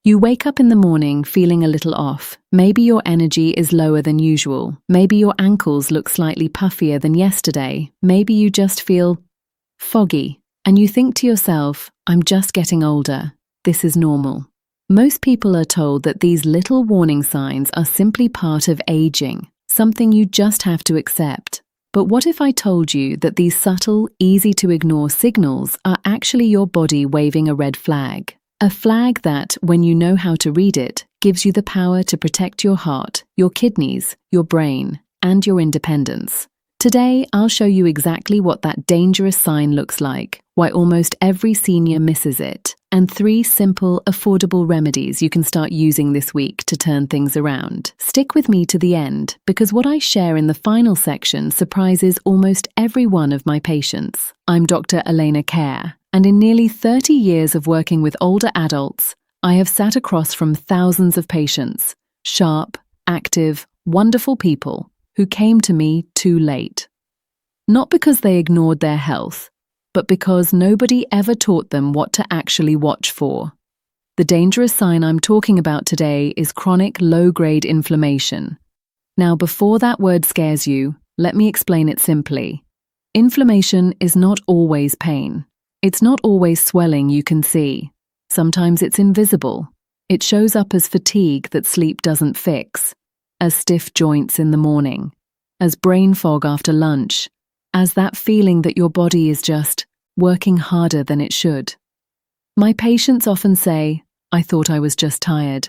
You wake up in the morning feeling a little off. Maybe your energy is lower than usual. Maybe your ankles look slightly puffier than yesterday. Maybe you just feel foggy. And you think to yourself, I'm just getting older. This is normal. Most people are told that these little warning signs are simply part of aging, something you just have to accept. But what if I told you that these subtle, easy-to-ignore signals are actually your body waving a red flag? A flag that, when you know how to read it, gives you the power to protect your heart, your kidneys, your brain, and your independence. Today, I'll show you exactly what that dangerous sign looks like, why almost every senior misses it, and 3 simple, affordable remedies you can start using this week to turn things around. Stick with me to the end, because what I share in the final section surprises almost every one of my patients. I'm Dr. Elena Care, and in nearly 30 years of working with older adults, I have sat across from thousands of patients, sharp, active, wonderful people who came to me too late. Not because they ignored their health, but because nobody ever taught them what to actually watch for. The dangerous sign I'm talking about today is chronic low-grade inflammation. Now, before that word scares you, let me explain it simply. Inflammation is not always pain. It's not always swelling you can see. Sometimes it's invisible. It shows up as fatigue that sleep doesn't fix, as stiff joints in the morning, as brain fog after lunch, as that feeling that your body is just working harder than it should. My patients often say, I thought I was just tired.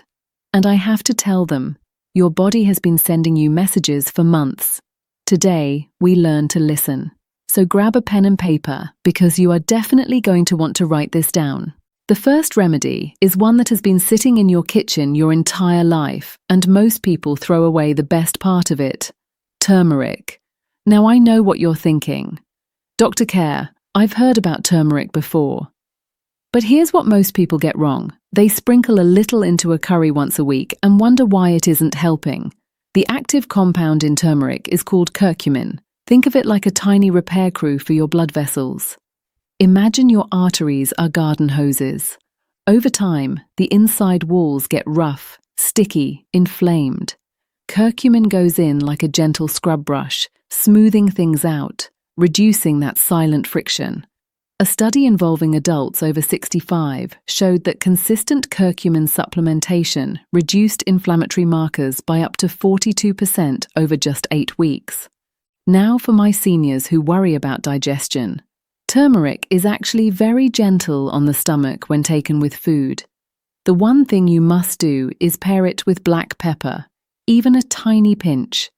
And I have to tell them, your body has been sending you messages for months. Today, we learn to listen. So grab a pen and paper, because you are definitely going to want to write this down. The first remedy is one that has been sitting in your kitchen your entire life, and most people throw away the best part of it: turmeric. Now, I know what you're thinking. Dr. Care, I've heard about turmeric before. But here's what most people get wrong. They sprinkle a little into a curry once a week and wonder why it isn't helping. The active compound in turmeric is called curcumin. Think of it like a tiny repair crew for your blood vessels. Imagine your arteries are garden hoses. Over time, the inside walls get rough, sticky, inflamed. Curcumin goes in like a gentle scrub brush, smoothing things out, reducing that silent friction. A study involving adults over 65 showed that consistent curcumin supplementation reduced inflammatory markers by up to 42% over just 8 weeks. Now for my seniors who worry about digestion. Turmeric is actually very gentle on the stomach when taken with food. The one thing you must do is pair it with black pepper, even a tiny pinch.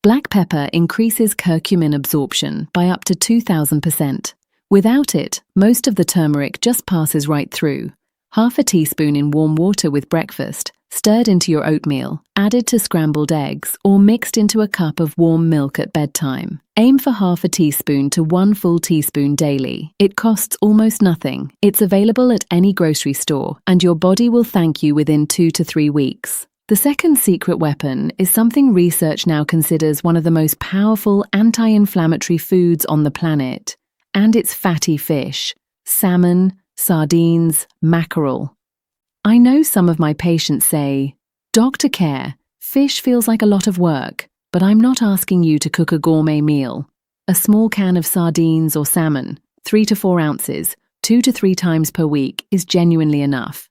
Black pepper increases curcumin absorption by up to 2,000%. Without it, most of the turmeric just passes right through. Half a teaspoon in warm water with breakfast, stirred into your oatmeal, added to scrambled eggs, or mixed into a cup of warm milk at bedtime. Aim for half a teaspoon to 1 full teaspoon daily. It costs almost nothing. It's available at any grocery store, and your body will thank you within 2 to 3 weeks. The second secret weapon is something research now considers one of the most powerful anti-inflammatory foods on the planet, and it's fatty fish: salmon, sardines, mackerel. I know some of my patients say, Dr. Care, fish feels like a lot of work, but I'm not asking you to cook a gourmet meal. A small can of sardines or salmon, 3 to 4 ounces, 2 to 3 times per week, is genuinely enough.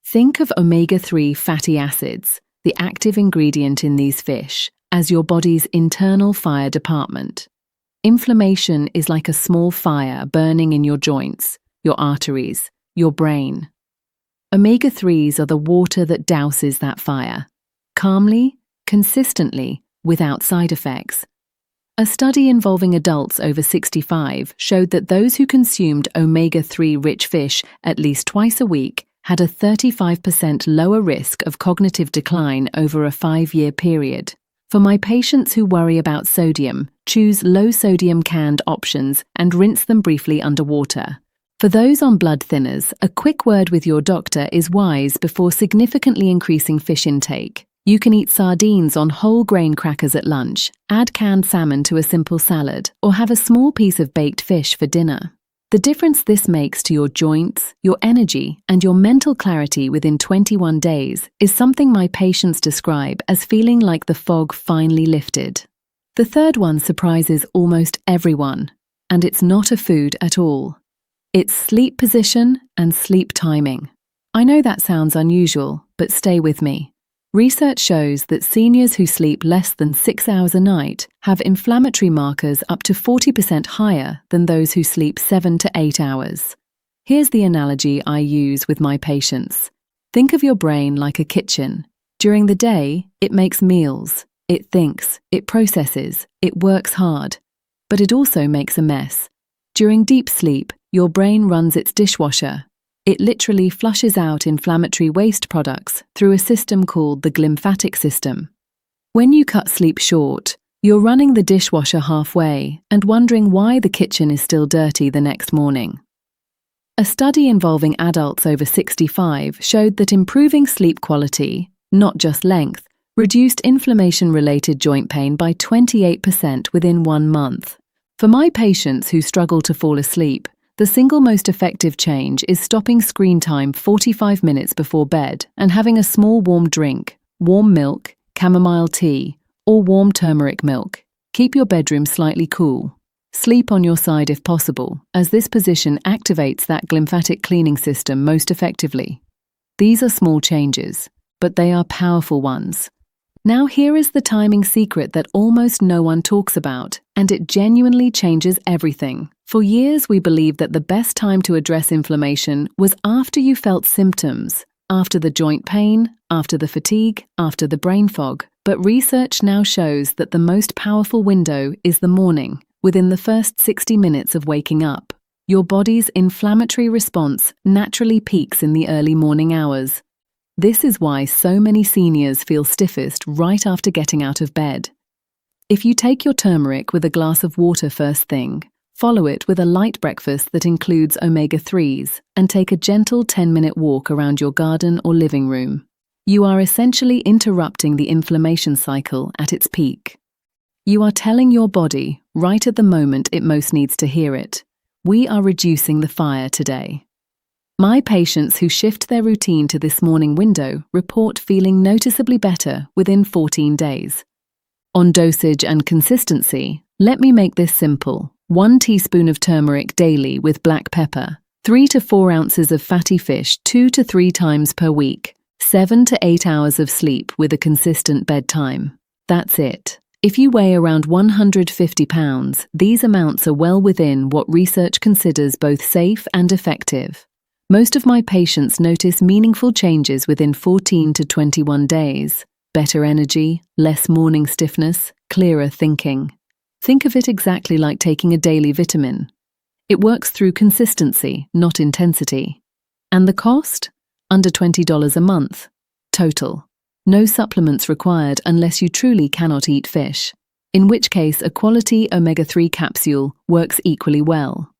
Think of omega-3 fatty acids, the active ingredient in these fish, as your body's internal fire department. Inflammation is like a small fire burning in your joints, your arteries, your brain. Omega-3s are the water that douses that fire, calmly, consistently, without side effects. A study involving adults over 65 showed that those who consumed omega-3 rich fish at least twice a week had a 35% lower risk of cognitive decline over a 5-year period. For my patients who worry about sodium, choose low-sodium canned options and rinse them briefly underwater. For those on blood thinners, a quick word with your doctor is wise before significantly increasing fish intake. You can eat sardines on whole grain crackers at lunch, add canned salmon to a simple salad, or have a small piece of baked fish for dinner. The difference this makes to your joints, your energy, and your mental clarity within 21 days is something my patients describe as feeling like the fog finally lifted. The third one surprises almost everyone, and it's not a food at all. It's sleep position and sleep timing. I know that sounds unusual, but stay with me. Research shows that seniors who sleep less than 6 hours a night have inflammatory markers up to 40% higher than those who sleep 7 to 8 hours. Here's the analogy I use with my patients. Think of your brain like a kitchen. During the day, it makes meals, it thinks, it processes, it works hard, but it also makes a mess. During deep sleep, your brain runs its dishwasher. It literally flushes out inflammatory waste products through a system called the glymphatic system. When you cut sleep short, you're running the dishwasher halfway and wondering why the kitchen is still dirty the next morning. A study involving adults over 65 showed that improving sleep quality, not just length, reduced inflammation-related joint pain by 28% within 1 month. For my patients who struggle to fall asleep, the single most effective change is stopping screen time 45 minutes before bed and having a small warm drink, warm milk, chamomile tea, or warm turmeric milk. Keep your bedroom slightly cool. Sleep on your side if possible, as this position activates that glymphatic cleaning system most effectively. These are small changes, but they are powerful ones. Now here is the timing secret that almost no one talks about, and it genuinely changes everything. For years we believed that the best time to address inflammation was after you felt symptoms, after the joint pain, after the fatigue, after the brain fog. But research now shows that the most powerful window is the morning, within the first 60 minutes of waking up. Your body's inflammatory response naturally peaks in the early morning hours. This is why so many seniors feel stiffest right after getting out of bed. If you take your turmeric with a glass of water first thing, follow it with a light breakfast that includes omega-3s, and take a gentle 10-minute walk around your garden or living room, you are essentially interrupting the inflammation cycle at its peak. You are telling your body, right at the moment it most needs to hear it, we are reducing the fire today. My patients who shift their routine to this morning window report feeling noticeably better within 14 days. On dosage and consistency, let me make this simple. 1 teaspoon of turmeric daily with black pepper, 3 to 4 ounces of fatty fish 2 to 3 times per week, 7 to 8 hours of sleep with a consistent bedtime. That's it. If you weigh around 150 pounds, these amounts are well within what research considers both safe and effective. Most of my patients notice meaningful changes within 14 to 21 days. Better energy, less morning stiffness, clearer thinking. Think of it exactly like taking a daily vitamin. It works through consistency, not intensity. And the cost? Under $20 a month. Total. No supplements required unless you truly cannot eat fish, in which case a quality omega-3 capsule works equally well.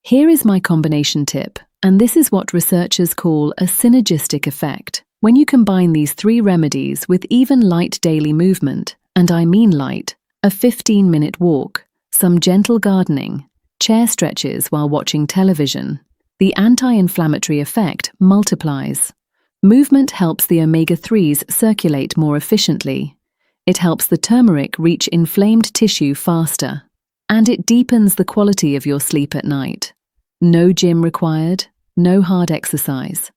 Here is my combination tip, and this is what researchers call a synergistic effect. When you combine these 3 remedies with even light daily movement, and I mean light, a 15-minute walk, some gentle gardening, chair stretches while watching television, the anti-inflammatory effect multiplies. Movement helps the omega-3s circulate more efficiently. It helps the turmeric reach inflamed tissue faster. And it deepens the quality of your sleep at night. No gym required, no hard exercise.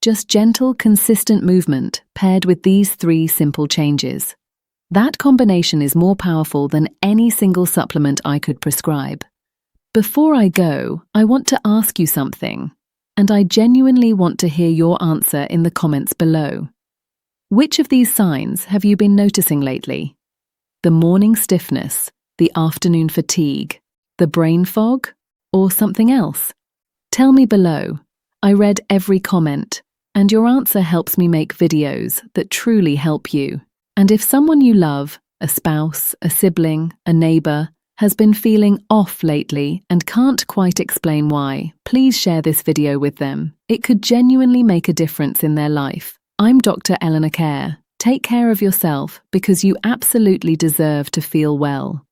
Just gentle, consistent movement paired with these 3 simple changes. That combination is more powerful than any single supplement I could prescribe. Before I go, I want to ask you something, and I genuinely want to hear your answer in the comments below. Which of these signs have you been noticing lately? The morning stiffness, the afternoon fatigue, the brain fog, or something else? Tell me below. I read every comment, and your answer helps me make videos that truly help you. And if someone you love, a spouse, a sibling, a neighbor, has been feeling off lately and can't quite explain why, please share this video with them. It could genuinely make a difference in their life. I'm Dr. Eleanor Care. Take care of yourself because you absolutely deserve to feel well.